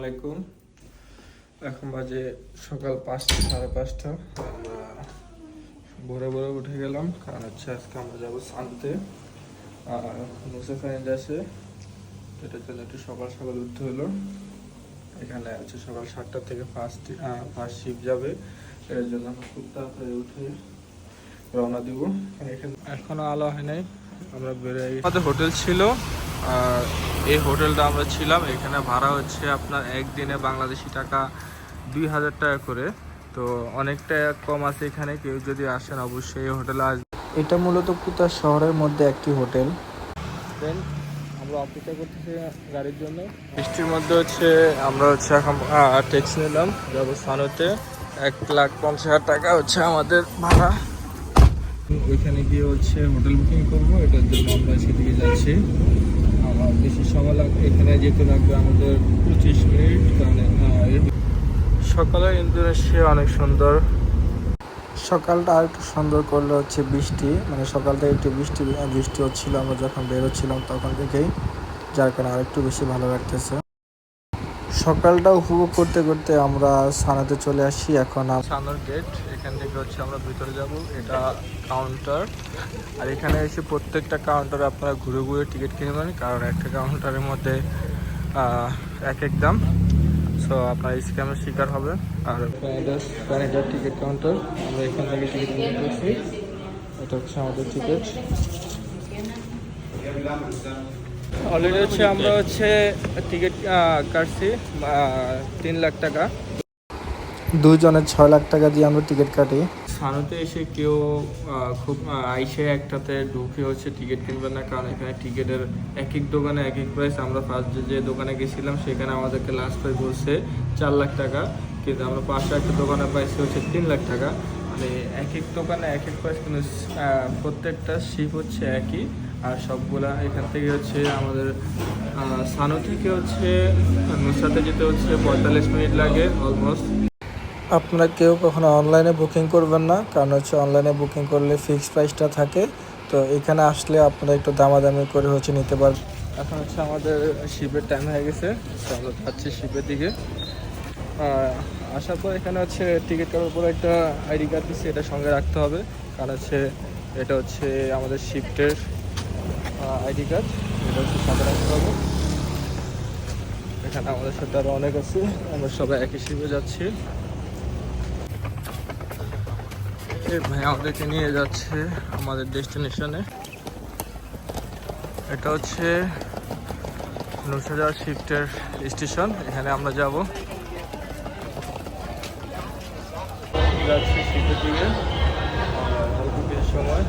আলাইকুম। এখন বাজে সকাল 5টা 5:30। আমরা ভোরে ভোরে উঠে গেলাম, কারণ আজকে আমরা যাবো সানতে। আর মুসা ফ্রেন্ড আছে, এটার জন্য একটু সকাল সকাল উঠতে হলো। এখানে সকাল 7টা থেকে ফার্স্ট শিফট যাবে, এটার জন্য আমরা খুব তাড়াতাড়ি উঠে রওনা দিব। এখনো আলো হয় নাই, আমরা বেরিয়ে গেছি। আমাদের হোটেল ছিল, আর এই হোটেলটা আমরা ছিলাম, এখানে ভাড়া হচ্ছে আপনার একদিনে বাংলাদেশি টাকা 2000 টাকা করে। তো অনেকটা কম আছে এখানে, কেউ যদি আসেন অবশ্যই এই হোটেলে আসবেন। এটা মূলত কুতা শহরের মধ্যে একটি হোটেল। আমরা অপেক্ষা করতেছি গাড়ির জন্য। বৃষ্টির মধ্যে আমরা এখন ট্যাক্সি নিলাম, যাবো সানোতে। 1,50,000 টাকা আমাদের ভাড়া। ওইখানে গিয়ে হোটেল বুকিং করবো, এটার জন্য আমরা সেদিকে যাচ্ছি। আমার বেশি সময় লাগবে, এখানে যেতে লাগবে আমাদের 25 মিনিট। কারণ সকালে ইন্দোনেশিয়া অনেক সুন্দর। সকালটা আর একটু সুন্দর করলে বৃষ্টি, মানে সকালটা একটু বৃষ্টি হচ্ছিল আমরা যখন বেরোচ্ছিলাম তখন থেকেই, যার কারণে আরেকটু বেশি ভালো লাগতেছে। সকালটা উপভোগ করতে করতে আমরা সানাতে চলে আসি। এখন সানোর গেট, এখান থেকে আমরা ভিতরে যাব। এটা কাউন্টার, আর এখানে প্রত্যেকটা কাউন্টারে আপনারা ঘুরে ঘুরে টিকিট কিনবেন, কারণ একটা কাউন্টারের মধ্যে এক এক দাম। সো আপনার স্ক্যামের শিকার হবে। আর প্যানেডার টিকিট কাউন্টার, আমরা এখান থেকে টিকিট কিনে করছি। এটা আমাদের টিকিট। অলরেডি আমরা টিকিট কাটছি 3 লাখ টাকা। দুইজনের 6 লাখ টাকা দিয়ে আমরা টিকিট কাটি। সানোতে এসে কেউ খুব আইসে একটাতে ঢুকে টিকিট কিনবে না, কারণ এখানে টিকিটের এক এক দোকানে এক এক প্রাইস। আমরা ফার্স্ট যে দোকানে গেছিলাম সেখানে আমাদেরকে লাস্ট প্রাইস বলছে 4 লাখ টাকা, কিন্তু আমরা পাশে একটা দোকানে পাইছি 3 লাখ টাকা। মানে এক এক দোকানে এক এক প্রাইস, কিন্তু প্রত্যেকটা শিপ একই। আর সবগুলা এখান থেকে আমাদের সানো থেকে নুসাতে যেতে 45 মিনিট লাগে অলমোস্ট। আপনারা কেউ কখনো অনলাইনে বুকিং করবেন না, কারণ অনলাইনে বুকিং করলে ফিক্সড প্রাইসটা থাকে। তো এখানে আসলে আপনারা একটু দামাদামি করে নিতে পারবেন। এখন আমাদের শিপের টাইম হয়ে গেছে, আমরা যাচ্ছি শিপের দিকে। আসার পর এখানে টিকিট কাটার পর একটা আইডি কার্ড দিচ্ছে, এটা সঙ্গে রাখতে হবে, কারণ এটা আমাদের শিফটের আইডি কার্ড, এটা সাথে রাখতে হবে। এখানে আমাদের সাথে আরও অনেক আছে, আমরা সবাই একই শিপে যাচ্ছি। ভাই আমাদেরকে নিয়ে যাচ্ছে আমাদের ডেস্টিনেশনে। এটা নুসাজার শিফটের স্টেশন, এখানে আমরা যাব। যাচ্ছি শিফটের দিকে, অল্প কিছু সময়।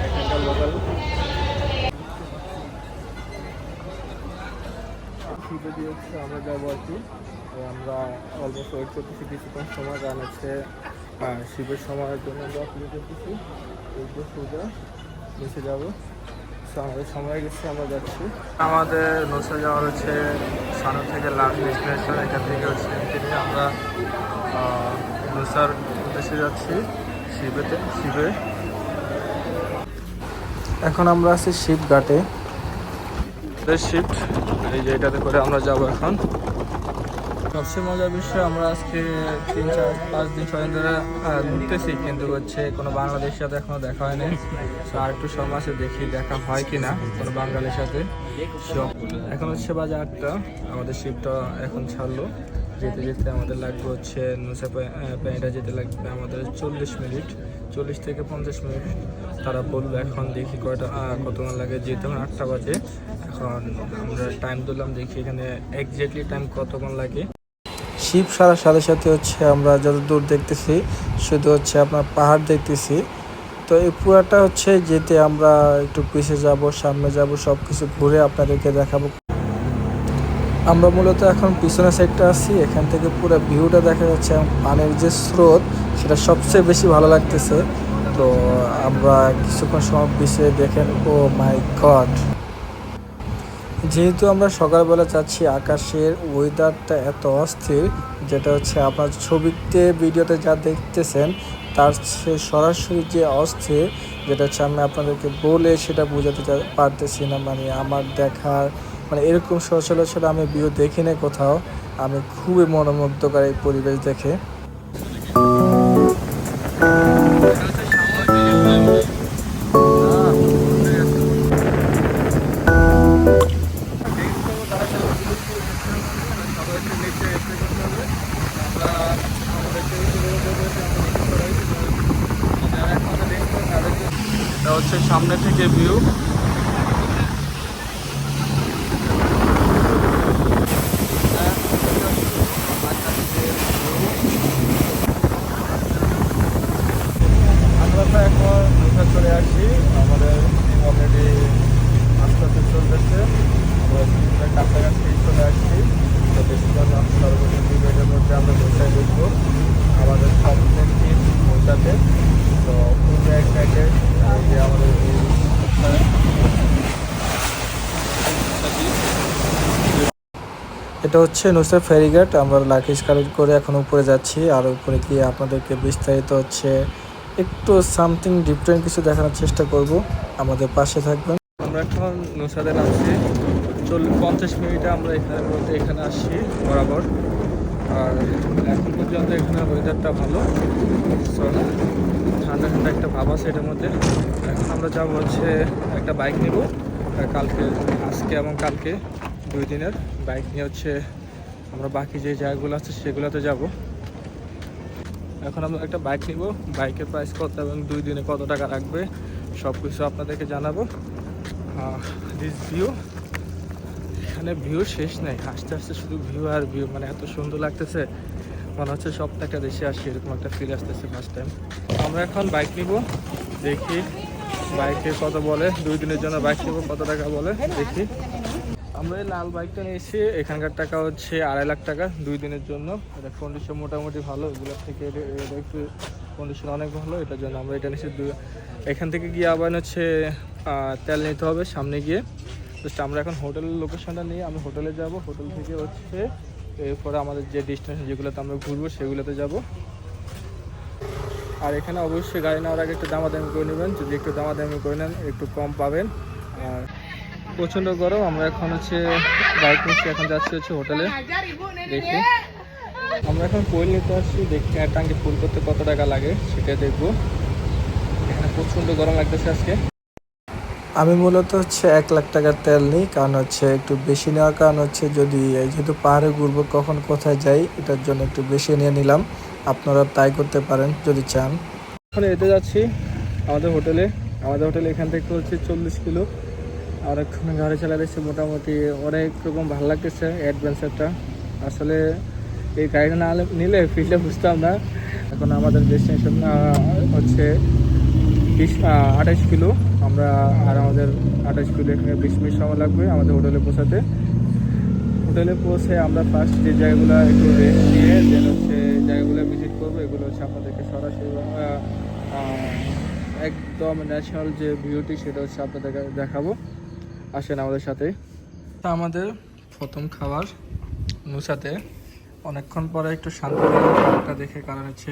এখানকার লোকাল শিফে দিয়ে আমরা যাবো আর কি। আমরা অলমোস্ট ওয়েট করতেছি কিছুক্ষণ সময়, কারণ শিবের সময়ের জন্য আমরা অপেক্ষা করতেছি। সোজা নিচে যাবো, আমাদের সময় গেছে, আমরা যাচ্ছি। আমাদের নোসা যাওয়ার সানো থেকে লাস্ট ডেস্টিনেশন। এখান থেকে আমরা নোসার উদ্দেশ্যে যাচ্ছি শিবে। এখন আমরা আছি শিপ ঘাটে। শিফট এই যে এটাতে করে আমরা যাব এখন। সবচেয়ে মজার বিষয়, আমরা আজকে 3-4-5 দিন 6 দিন ধরে ঘুরতেছি, কিন্তু কোনো বাংলাদেশের সাথে এখনো দেখা হয়নি। আর একটু সময় আছে, দেখি দেখা হয় কিনা কোনো বাঙালির সাথে। এখন বাজে 8টা, আমাদের শিপটা এখন ছাড়লো। যেতে যেতে আমাদের লাগবে নুসা প্যানেডা যেতে লাগবে আমাদের 40 মিনিট, 40 থেকে 50 মিনিট তারা বললো। এখন দেখি কতক্ষণ লাগে, যেহেতু এখন 8টা বাজে। এখন আমরা টাইম দিলাম, দেখি এখানে এক্স্যাক্টলি টাইম কতক্ষণ লাগে। শিপ সারার সাথে সাথে আমরা যত দূর দেখতেছি শুধু আপনার পাহাড় দেখতেছি। তো এই পুরাটা যেতে আমরা একটু পিছিয়ে যাব, সামনে যাব, সব কিছু ঘুরে আপনাদেরকে দেখাবো। আমরা মূলত এখন পিছনের সাইডটা আছি, এখান থেকে পুরো ভিউটা দেখা যাচ্ছে, পানির যে স্রোত সেটা সবচেয়ে বেশি ভালো লাগতেছে। তো আমরা কিছুক্ষণ সময় পিছিয়ে দেখেন, ও মাই গড! যেহেতু আমরা সকালবেলা যাচ্ছি, আকাশের ওয়েদারটা এত অস্থির, যেটা আপনার ছবিতে ভিডিওতে যা দেখতেছেন তার চেয়ে সরাসরি যে অস্থির, যেটা হচ্ছে আমি আপনাদেরকে বলে সেটা বোঝাতে পারতেছি না। মানে আমার দেখার মানে এরকম সচরাচর আমি ভিউ দেখি না কোথাও। আমি খুবই মনোমুগ্ধকর এই পরিবেশ দেখে। এটা হচ্ছে সামনে থেকে ভিউ। আমরা তো এখন নৌকা চলে আসি, আমাদের অলরেডি আস্তে আস্তে চলতেছে। আমরা প্রায় কাছাকাছি চলে আসছি। তো বেশিরভাগ সর্বোচ্চ 2 মিনিটের মধ্যে আমরা নৌকায় দেখবো আমাদের কমপ্লেন টিম নৌকাতে। তো খুবই এক্সাইটেড যে আমাদের এটা হচ্ছে নুসরাত ফেরিঘাট। আমরা লাগেজ কালেক্ট করে এখন উপরে যাচ্ছি, আর উপরে গিয়ে আপনাদেরকে বিস্তারিত হচ্ছে একটু সামথিং ডিফারেন্ট কিছু দেখানোর চেষ্টা করব। আমাদের পাশে থাকবেন। আমরা এখন নুসরাতে নামছি। 50 মিনিটে আমরা এখানে আসছি বরাবর। আর এখন পর্যন্ত এখানে ওয়েদারটা ভালো, সো ঠান্ডা ঠান্ডা একটা ভাব আছে এটার মধ্যে। এখন আমরা যাব হচ্ছে একটা বাইক নিব কালকে, আজকে এবং কালকে 2 দিনের বাইক নিয়ে হচ্ছে আমরা বাকি যে জায়গাগুলো আছে সেগুলোতে যাব। এখন আমরা একটা বাইক নিব, বাইকের প্রাইস কত এবং 2 দিনে কত টাকা লাগবে সব কিছু আপনাদেরকে জানাবো। দিস ভিউ, এখানে ভিউ শেষ নেই, আস্তে আস্তে শুধু ভিউ আর ভিউ, মানে এত সুন্দর লাগতেছে, মনে হচ্ছে সপ্তাহটা দেশে আসি এরকম একটা ফিল আসতেছে ফার্স্ট টাইম। আমরা এখন বাইক নিব, দেখি বাইকে কত বলে। 2 দিনের জন্য বাইক নিব, কত টাকা বলে দেখি। আমরা এই লাল বাইকটা নিয়েছি, এখানকার টাকা হচ্ছে 2.5 লাখ টাকা 2 দিনের জন্য। এটা কন্ডিশন মোটামুটি ভালো, এগুলোর থেকে এটা একটু কন্ডিশন অনেক ভালো, এটার জন্য আমরা এটা নিয়েছি। এখান থেকে গিয়ে আবার হচ্ছে তেল নিতে হবে সামনে গিয়ে। জাস্ট আমরা এখন হোটেলের লোকেশনটা নিয়ে আমরা হোটেলে যাব, হোটেল থেকে হচ্ছে এরপরে আমাদের যে ডেস্টিনেশন যেগুলোতে আমরা ঘুরবো সেগুলোতে যাব। আর এখানে অবশ্যই গাড়ি নেওয়ার আগে একটু দামাদামি করে নেবেন, যদি একটু দামাদামি করে নেন একটু কম পাবেন। আর প্রচণ্ড গরম, আমরা এখন হচ্ছে বাইক নিচ্ছি, এখন যাচ্ছি হচ্ছে হোটেলে। দেখি আমরা এখন কোয়েল নিতে আসছি, দেখি ট্যাঙ্কি ফুল করতে কত টাকা লাগে সেটা দেখবো। এখানে প্রচণ্ড গরম লাগতেছে আজকে। আমি মূলত হচ্ছে 1 লাখ টাকার তেল নিই, কারণ হচ্ছে একটু বেশি নেওয়ার কারণ হচ্ছে যদি যেহেতু পাহাড়ে ঘুরবো কখন কোথায় যাই, এটার জন্য একটু বেশি নিয়ে নিলাম। আপনারা তাই করতে পারেন যদি চান। এখন এতে যাচ্ছি আমাদের হোটেলে। আমাদের হোটেলে এখান থেকে হচ্ছে 40 কিলো। আর এখন গাড়ি চালাতেছে, মোটামুটি অনেক রকম ভালো লাগতেছে অ্যাডভেঞ্চারটা। আসলে এই গাড়িটা না নিলে ফিল্ডে বুঝতাম না। এখন আমাদের ডেস্টিনেশন হচ্ছে 28 কিলো। আমরা আর আমাদের 28 কিলো এখানে 20 মিনিট সময় লাগবে আমাদের হোটেলে পৌঁছাতে। হোটেলে পৌঁছে আমরা ফার্স্ট যে জায়গাগুলো একটু রেস্ট নিয়ে দেন হচ্ছে জায়গাগুলো ভিজিট করবো। এগুলো হচ্ছে আপনাদেরকে সরাসরি একদম ন্যাচারাল যে ভিউটি সেটা হচ্ছে আপনাদেরকে দেখাবো। আসেন আমাদের সাথে। আমাদের প্রথম খাবার নুসাতে, অনেকক্ষণ পরে একটু শান্তি খাবারটা দেখে, কারণ হচ্ছে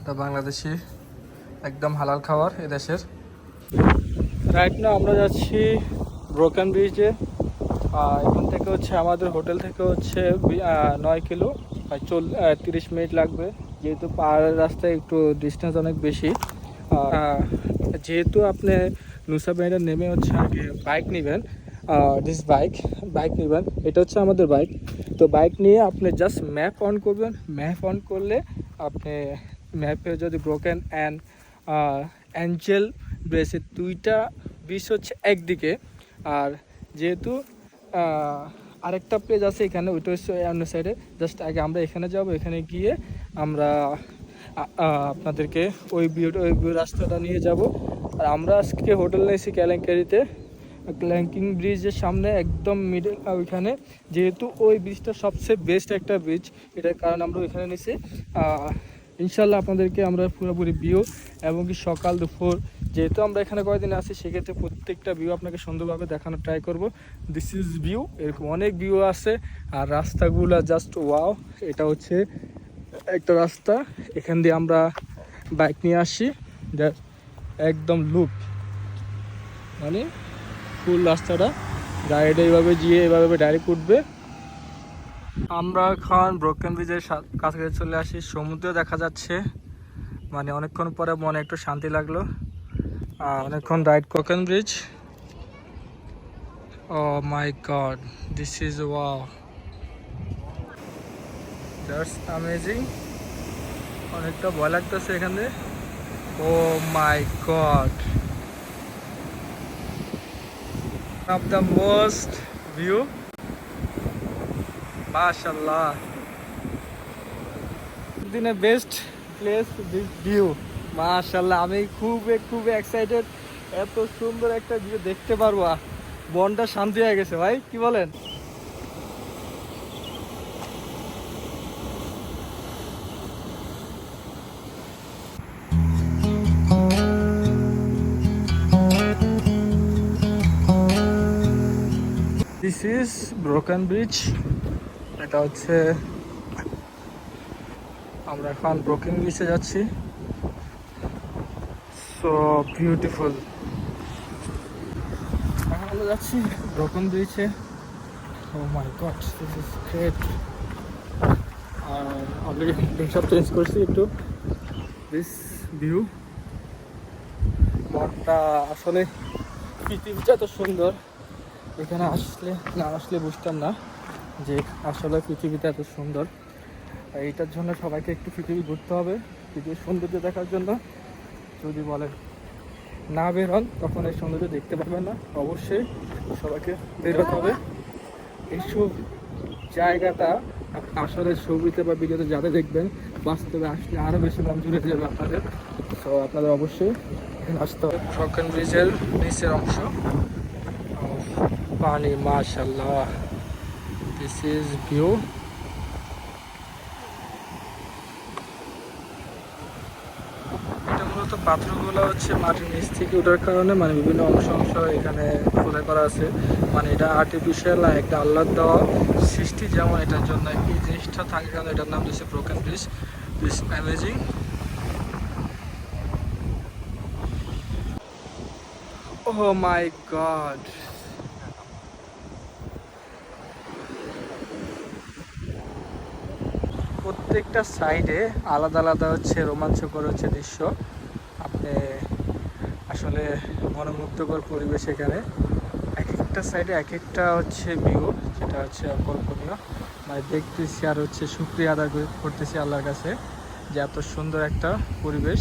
এটা বাংলাদেশি একদম হালাল খাবার এদেশের। রাইট না আমরা যাচ্ছি ব্রোকেন ব্রিজে। এখান থেকে হচ্ছে আমাদের হোটেল থেকে হচ্ছে 9 কিলো, 30 মিনিট লাগবে। যেহেতু পাহাড়ের রাস্তায় একটু ডিস্টেন্স অনেক বেশি, যেহেতু আপনি নুসা ব্যান্ডে নেমে হচ্ছে আগে বাইক নেবেন, বাইক নেবেন, এটা হচ্ছে আমাদের বাইক। তো বাইক নিয়ে আপনি জাস্ট ম্যাপ অন করবেন, ম্যাপ অন করলে আপনি ম্যাপে যদি ব্রোকেন অ্যান্ড অ্যাঞ্জেল ব্রেসের 2টা বিচ হচ্ছে একদিকে, আর যেহেতু আরেকটা প্লেস আছে এখানে, ওইটা হচ্ছে অন্য সাইডে। জাস্ট আগে আমরা এখানে যাব, এখানে গিয়ে আমরা আপনাদেরকে ওই ভিউ রাস্তাটা নিয়ে যাব। আর আমরা আজকে হোটেল নিয়েছি কেলেঙ্কারিতে, ক্ল্যাঙ্কিং ব্রিজের সামনে একদম মিডল ওইখানে। যেহেতু ওই ব্রিজটা সবচেয়ে বেস্ট একটা ব্রিজ, এটার কারণ আমরা ওইখানে নিয়েছি। ইনশাল্লাহ আপনাদেরকে আমরা পুরোপুরি ভিউ এবং কি সকাল দুপুর, যেহেতু আমরা এখানে কয়েকদিন আছি সেক্ষেত্রে প্রত্যেকটা ভিউ আপনাকে সুন্দরভাবে দেখানোর ট্রাই করব। দিস ইজ ভিউ, এরকম অনেক ভিউ আছে। আর রাস্তাগুলো জাস্ট ওয়াও। এটা হচ্ছে একটা রাস্তা, এখান দিয়ে আমরা বাইক নিয়ে আসি, একদম লুপ, মানে ফুল রাস্তাটা গাড়িটা এইভাবে গিয়ে এইভাবে ডাইরেক্ট উঠবে। আমরা এখন ব্রোকেন ব্রিজের কাছাকাছি চলে আসি, সমুদ্র দেখা যাচ্ছে, মানে অনেকক্ষণ পরে মনে একটু শান্তি লাগলো। অনেকক্ষণ ride broken bridge. Oh my god, this is wow, that's amazing. অনেকটা ভয় লাগতেছে এখানে। Oh my god, of the most view, মাশাআল্লাহ, দিনে বেস্ট প্লেস ভিউ, মাশাআল্লাহ। আমি খুব এক্সাইটেড, এত সুন্দর একটা ভিউ দেখতে পারবো, মনটা শান্তি হয়ে গেছে ভাই, কি বলেন? This is broken bridge. এটা হচ্ছে, আমরা এখন ব্রোকেন ব্রিজে যাচ্ছি। So beautiful. এখন আমরা যাচ্ছি ব্রোকেন ব্রিজে। Oh my god, this is great. আর অলরেডি সব চেঞ্জ করছি একটু। দিস ভিউ, মনটা আসলে, পৃথিবীটা এত সুন্দর, এখানে না আসলে বুঝতাম না যে আসলে পৃথিবীটা এত সুন্দর। এইটার জন্য সবাইকে একটু পৃথিবী ঘুরতে হবে, পৃথিবীর সৌন্দর্য দেখার জন্য। যদি বলেন না বের হন তখন এই সৌন্দর্য দেখতে পাবেন না, অবশ্যই সবাইকে বের হতে হবে। এইসব জায়গাটা আসলে ছবিতে বা ভিডিওতে যাতে দেখবেন, বাস্তবে আসলে আরও বেশি মন জুড়ে যাবে আপনাদের। তো আপনাদের অবশ্যই আসতে হবে। ব্রোকেন ব্রিজের নিচের অংশ, পানি, মাশাআল্লাহ, দিস ইজ ভিউ। এটা মূলত পাথরগুলো হচ্ছে মাটির নিচ থেকে ওঠার কারণে, মানে বিভিন্ন অংশ এখানে খোদাই করা আছে, মানে এটা আর্টিফিশিয়াল একটা আল্লাহর দেওয়া সৃষ্টি, যেমন এটার জন্য এই জিনিসটা থাকে, কারণ এটার নাম দিচ্ছে broken bridge. This amazing. Oh my god, প্রত্যেকটা সাইডে আলাদা আলাদা হচ্ছে রোমাঞ্চকর হচ্ছে দৃশ্য। আপনি আসলে মনোমুগ্ধকর পরিবেশ এখানে, এক একটা সাইডে এক একটা হচ্ছে ভিউ, যেটা হচ্ছে অকল্পনীয়। মানে দেখতেছি আর হচ্ছে শুকরিয়া আদায় করতেছি আল্লাহর কাছে যে এত সুন্দর একটা পরিবেশ।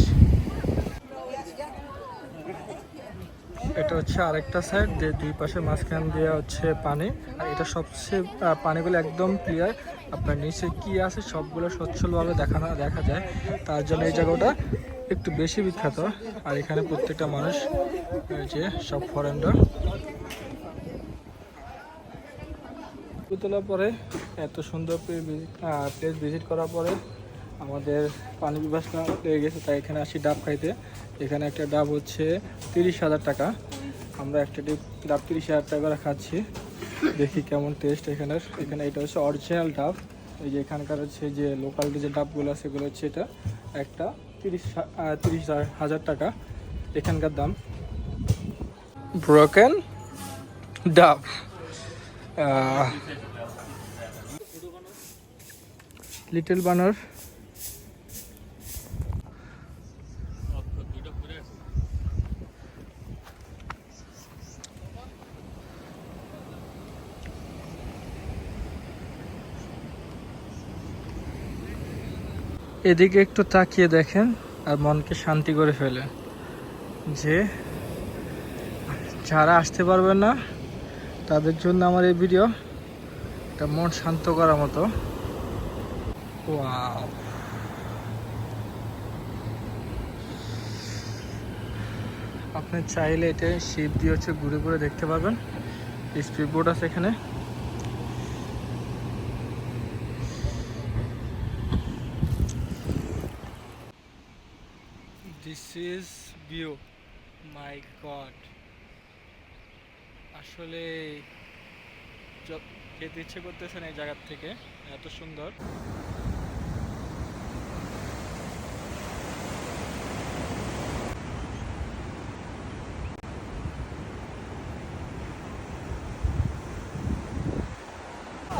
এটা হচ্ছে আরেকটা সাইড, যে দুই পাশে মাঝখান দিয়ে হচ্ছে পানি, আর এটা সবচেয়ে পানিগুলো একদম ক্লিয়ার, আপনার নিচে কি আছে সবগুলো স্বচ্ছলভাবে দেখা যায়। তার জন্য এই জায়গাটা একটু বেশি বিখ্যাত। আর এখানে প্রত্যেকটা মানুষ, যে সব ফরেনার, তোলার পরে এত সুন্দর প্লেস ভিজিট করার পরে আমাদের পানি পিপাসা লেগে গেছে, তাই এখানে আসি ডাব খাইতে। এখানে একটা ডাব হচ্ছে 30,000 টাকা। আমরা একটা ডাব 30,000 টাকা করে খাচ্ছি, দেখি কেমন টেস্ট এখানের। এখানে এটা হচ্ছে অরিজিনাল ডাব, এই যে এখানকার হচ্ছে যে লোকাল যে ডাবগুলো আছে সেগুলো হচ্ছে এটা একটা 30,000 টাকা এখানকার দাম। ব্রোকেন ডাব, লিটল বানার। এদিকে একটু তাকিয়ে দেখেন আর মনকে শান্তি করে ফেলেন, যে যারা আসতে পারবেন না তাদের জন্য আমার এই ভিডিও, এটা মন শান্ত করার মতো। ওয়াও, আপনি চাইলে এটা শিপ দিয়ে হচ্ছে ঘুরে ঘুরে দেখতে পারবেন। স্পিড বোট আছে এখানে। This is view, my god, আসলে যেতে ইচ্ছে করতেছেন এই জায়গার থেকে, এত সুন্দর।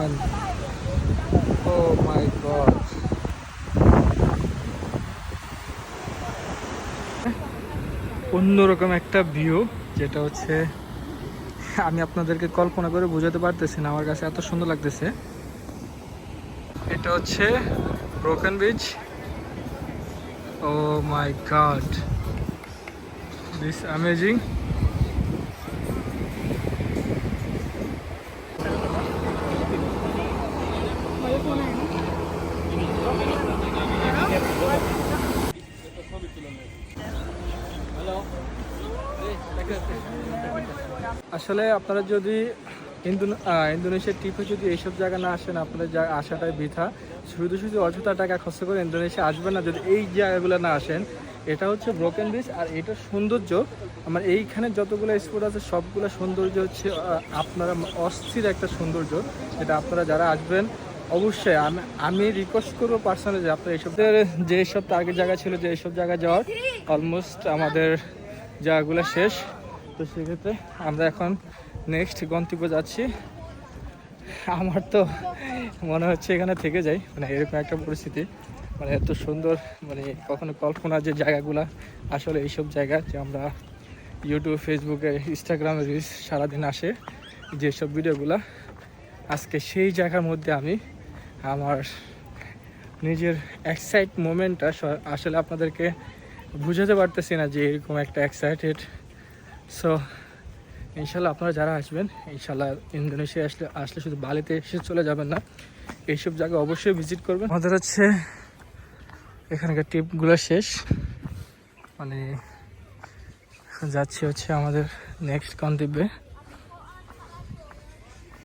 Man, O my god. অন্যরকম একটা ভিউ, যেটা হচ্ছে আমি আপনাদেরকে কল্পনা করে বোঝাতে পারতেছি না, আমার কাছে এত সুন্দর লাগতেছে। এটা হচ্ছে broken bridge. Oh my god, this amazing. আসলে আপনারা যদি ইন্দোনেশিয়ার ট্রিপে যদি এইসব জায়গা না আসেন, আপনাদের আসাটাই বৃথা। শুধু শুধু অযথা টাকা খরচ করে ইন্দোনেশিয়া আসবেন না যদি এই জায়গাগুলো না আসেন। এটা হচ্ছে ব্রোকেন ব্রিজ, আর এটার সৌন্দর্য, আমার এইখানে যতগুলো স্পট আছে সবগুলো সৌন্দর্য হচ্ছে আপনারা অস্থির একটা সৌন্দর্য, যেটা আপনারা যারা আসবেন অবশ্যই আমি রিকোয়েস্ট করবো পার্সোনালি যে আপনার এইসব যে সব টার্গেট জায়গা ছিল, যে এইসব জায়গায় যাওয়ার অলমোস্ট আমাদের জায়গাগুলো শেষ। তো সেক্ষেত্রে আমরা এখন নেক্সট গন্তব্যে যাচ্ছি। আমার তো মনে হচ্ছে এখানে থেকে যাই, মানে এরকম একটা পরিস্থিতি, মানে এত সুন্দর, মানে কখনো কল্পনা যে জায়গাগুলো আসলে এইসব জায়গা যে আমরা ইউটিউব, ফেসবুকে, ইনস্টাগ্রামে রিলস সারাদিন আসে যেসব ভিডিওগুলো, আজকে সেই জায়গার মধ্যে আমি আমার নিজের এক্সাইট মোমেন্টটা আসলে আপনাদেরকে বুঝাতে পারতেছি না যে এরকম একটা এক্সাইটেড। সো ইনশাল্লাহ আপনারা যারা আসবেন, ইনশাল্লাহ ইন্দোনেশিয়া আসলে শুধু বালিতে এসে চলে যাবেন না, এইসব জায়গা অবশ্যই ভিজিট করবেন। আমাদের হচ্ছে এখানকার ট্রিপগুলো শেষ, মানে যাচ্ছি হচ্ছে আমাদের নেক্সট গন্তব্যে।